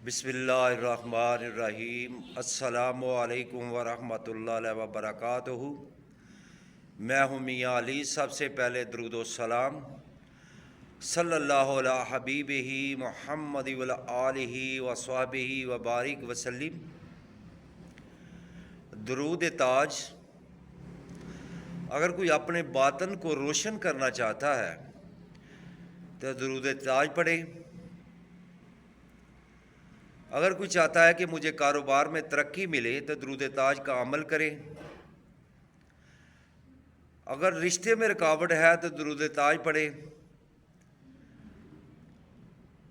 بسم اللہ الرحمن الرحیم۔ السلام علیکم ورحمۃ اللہ وبرکاتہ۔ میں ہوں میاں علی۔ سب سے پہلے درود و سلام صلی اللہ علی حبیبہ محمد وعلی آلہ وصحبہ وبارک وسلم۔ درود تاج، اگر کوئی اپنے باطن کو روشن کرنا چاہتا ہے تو درود تاج پڑھے۔ اگر کوئی چاہتا ہے کہ مجھے کاروبار میں ترقی ملے تو درود تاج کا عمل کرے۔ اگر رشتے میں رکاوٹ ہے تو درود تاج پڑھے۔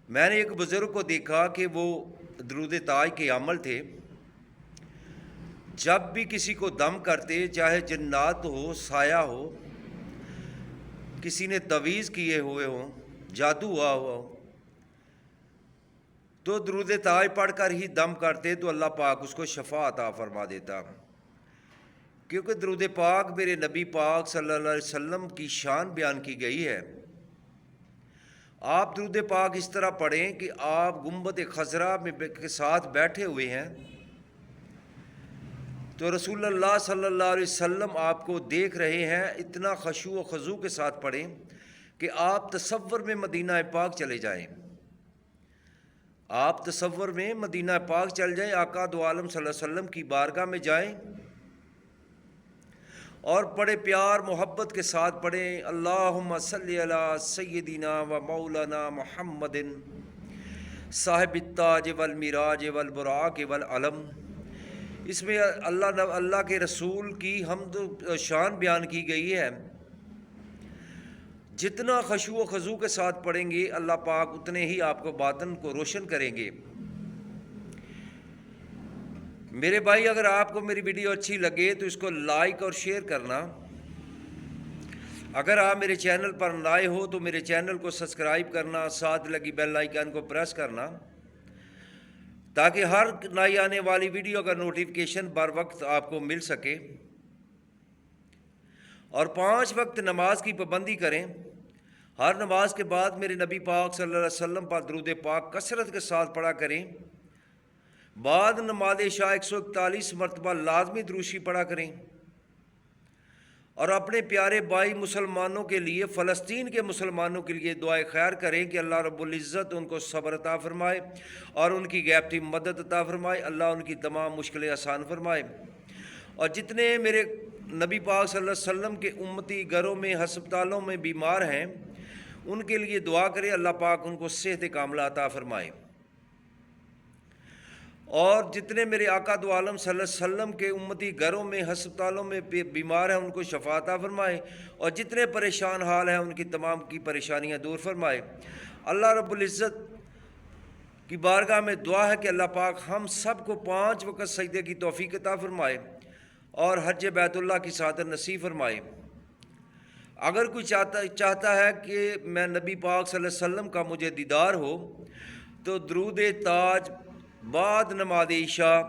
میں نے ایک بزرگ کو دیکھا کہ وہ درود تاج کے عمل تھے۔ جب بھی کسی کو دم کرتے، چاہے جنات ہو، سایہ ہو، کسی نے تعویذ کیے ہوئے ہوں، جادو ہوا ہو، تو درود تاج پڑھ کر ہی دم کرتے تو اللہ پاک اس کو شفا عطا فرما دیتا۔ کیونکہ درود پاک میرے نبی پاک صلی اللہ علیہ وسلم کی شان بیان کی گئی ہے۔ آپ درود پاک اس طرح پڑھیں کہ آپ گنبد خضرا کے ساتھ بیٹھے ہوئے ہیں تو رسول اللہ صلی اللہ علیہ وسلم آپ کو دیکھ رہے ہیں۔ اتنا خشوع و خضوع کے ساتھ پڑھیں کہ آپ تصور میں مدینہ پاک چلے جائیں۔ آپ تصور میں مدینہ پاک چل جائیں، آقا دو عالم صلی اللہ علیہ وسلم کی بارگاہ میں جائیں اور بڑے پیار محبت کے ساتھ پڑھیں، اللہم صلی علی سیدنا و مولانا محمد صاحب التاج والمیراج والبراق والعلم۔ اس میں اللہ کے رسول کی حمد و شان بیان کی گئی ہے۔ جتنا خشوع و خضوع کے ساتھ پڑھیں گے اللہ پاک اتنے ہی آپ کو باطن کو روشن کریں گے۔ میرے بھائی، اگر آپ کو میری ویڈیو اچھی لگے تو اس کو لائک اور شیئر کرنا۔ اگر آپ میرے چینل پر نئے ہو تو میرے چینل کو سبسکرائب کرنا، ساتھ لگی بیل آئیکن کو پریس کرنا تاکہ ہر نئی آنے والی ویڈیو کا نوٹیفیکیشن بر وقت آپ کو مل سکے۔ اور 5 وقت نماز کی پابندی کریں۔ ہر نماز کے بعد میرے نبی پاک صلی اللہ علیہ وسلم پر درود پاک کثرت کے ساتھ پڑھا کریں۔ بعد نماز عشاء 141 مرتبہ لازمی دروشی پڑھا کریں۔ اور اپنے پیارے بھائی مسلمانوں کے لیے، فلسطین کے مسلمانوں کے لیے دعائے خیر کریں کہ اللہ رب العزت ان کو صبر عطا فرمائے اور ان کی غیبی مدد عطا فرمائے، اللہ ان کی تمام مشکلیں آسان فرمائے۔ اور جتنے میرے نبی پاک صلی اللہ علیہ وسلم کے امتی گھروں میں، ہسپتالوں میں بیمار ہیں، ان کے لیے دعا کریں، اللہ پاک ان کو صحت کاملہ عطا فرمائے۔ اور جتنے میرے آقا دو عالم صلی اللہ علیہ وسلم کے امتی گھروں میں، ہسپتالوں میں بیمار ہیں، ان کو شفا عطا فرمائے۔ اور جتنے پریشان حال ہیں ان کی تمام کی پریشانیاں دور فرمائے۔ اللہ رب العزت کی بارگاہ میں دعا ہے کہ اللہ پاک ہم سب کو 5 وقت سجدے کی توفیق عطا فرمائے اور حج بیت اللہ کی سعادت نصیب فرمائے۔ اگر کوئی چاہتا ہے کہ میں نبی پاک صلی اللہ علیہ وسلم کا مجھے دیدار ہو تو درود تاج بعد نماز عشاء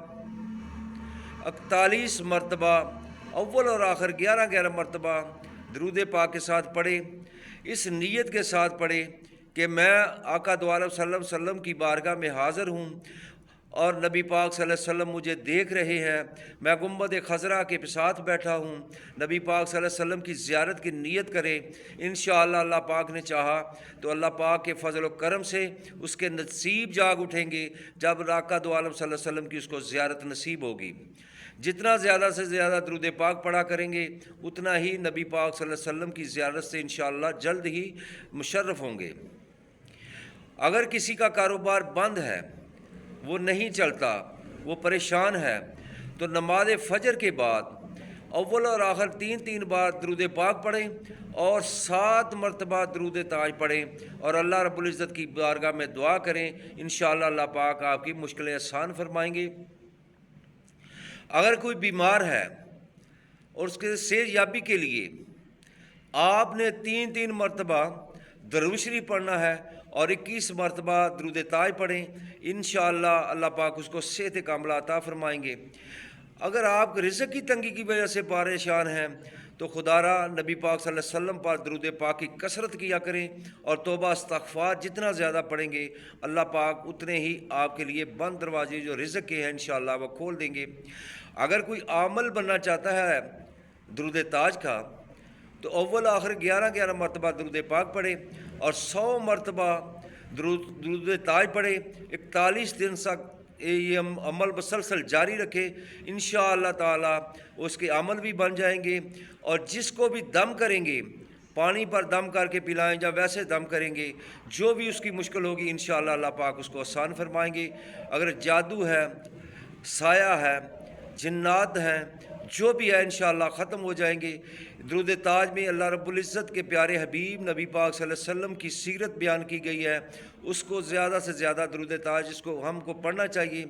41 مرتبہ، اول اور آخر 11 مرتبہ درود پاک کے ساتھ پڑھے۔ اس نیت کے ساتھ پڑھے کہ میں آقا دو عالم صلی اللہ علیہ وسلم کی بارگاہ میں حاضر ہوں اور نبی پاک صلی اللہ علیہ وسلم مجھے دیکھ رہے ہیں۔ میں گنبد خضرا کے ساتھ بیٹھا ہوں۔ نبی پاک صلی اللہ علیہ وسلم کی زیارت کی نیت کرے۔ انشاءاللہ اللہ پاک نے چاہا تو اللہ پاک کے فضل و کرم سے اس کے نصیب جاگ اٹھیں گے جب آقا دو عالم صلی اللہ علیہ وسلم کی اس کو زیارت نصیب ہوگی۔ جتنا زیادہ سے زیادہ درود پاک پڑھا کریں گے اتنا ہی نبی پاک صلی اللہ علیہ وسلم کی زیارت سے انشاءاللہ جلد ہی مشرف ہوں گے۔ اگر کسی کا کاروبار بند ہے، وہ نہیں چلتا، وہ پریشان ہے، تو نماز فجر کے بعد اول اور آخر 3 بار درود پاک پڑھیں اور 7 مرتبہ درود تاج پڑھیں اور اللہ رب العزت کی بارگاہ میں دعا کریں۔ انشاءاللہ اللہ پاک آپ کی مشکلیں آسان فرمائیں گے۔ اگر کوئی بیمار ہے اور اس کے صحت یابی کے لیے آپ نے 3 مرتبہ درود شریف پڑھنا ہے اور 21 مرتبہ درود تاج پڑھیں، انشاءاللہ اللہ پاک اس کو صحت کاملہ عطا فرمائیں گے۔ اگر آپ رزق کی تنگی کی وجہ سے پریشان ہیں تو خدا را نبی پاک صلی اللہ علیہ وسلم پر درود پاک کی کثرت کیا کریں، اور توبہ استغفار جتنا زیادہ پڑھیں گے اللہ پاک اتنے ہی آپ کے لیے بند دروازے جو رزق کے ہیں انشاءاللہ وہ کھول دیں گے۔ اگر کوئی عامل بننا چاہتا ہے درود تاج کا تو اول آخر 11 مرتبہ درود پاک پڑھے اور 100 مرتبہ درود تاج پڑھے، 41 دن تک یہ عمل مسلسل جاری رکھے، انشاءاللہ تعالی اس کے عمل بھی بن جائیں گے۔ اور جس کو بھی دم کریں گے، پانی پر دم کر کے پلائیں یا ویسے دم کریں گے، جو بھی اس کی مشکل ہوگی انشاءاللہ اللہ پاک اس کو آسان فرمائیں گے۔ اگر جادو ہے، سایہ ہے، جنات ہیں، جو بھی ہے انشاءاللہ ختم ہو جائیں گے۔ درود تاج میں اللہ رب العزت کے پیارے حبیب نبی پاک صلی اللہ علیہ وسلم کی سیرت بیان کی گئی ہے، اس کو زیادہ سے زیادہ درود تاج اس کو ہم کو پڑھنا چاہیے۔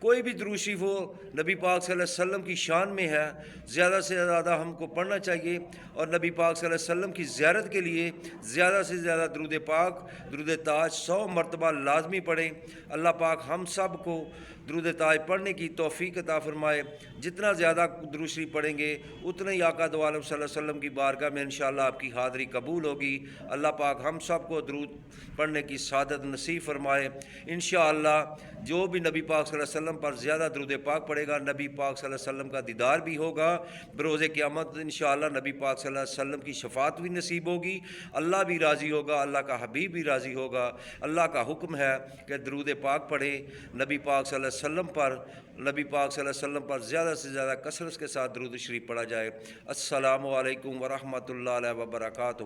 کوئی بھی درود شریف ہو نبی پاک صلی اللہ علیہ وسلم کی شان میں ہے، زیادہ سے زیادہ ہم کو پڑھنا چاہیے، اور نبی پاک صلی اللہ علیہ وسلم کی زیارت کے لیے زیادہ سے زیادہ درود پاک درود تاج 100 مرتبہ لازمی پڑھیں۔ اللہ پاک ہم سب کو درود تاج پڑھنے کی توفیق عطا فرمائے۔ جتنا زیادہ درود شریف پڑھیں گے اتنا ہی آقا دو عالم صلی اللہ علیہ وسلم کی بارگاہ میں انشاءاللہ آپ کی حاضری قبول ہوگی۔ اللہ پاک ہم سب کو درود پڑھنے کی سعادت نصیب فرمائے۔ انشاءاللہ جو بھی نبی پاک صلی اللہ علیہ وسلم پر زیادہ درود پاک پڑھے گا نبی پاک صلی اللہ علیہ وسلم کا دیدار بھی ہوگا، بروز قیامت انشاءاللہ نبی پاک صلی اللہ علیہ وسلم کی شفاعت بھی نصیب ہوگی، اللہ بھی راضی ہوگا، اللہ کا حبیب بھی راضی ہوگا۔ اللہ کا حکم ہے کہ درود پاک پڑھے، نبی پاک صلی اللہ علیہ وسلم پر زیادہ سے زیادہ کثرت کے ساتھ درود شریف پڑھا جائے۔ السلام علیکم ورحمۃ اللہ وبرکاتہ۔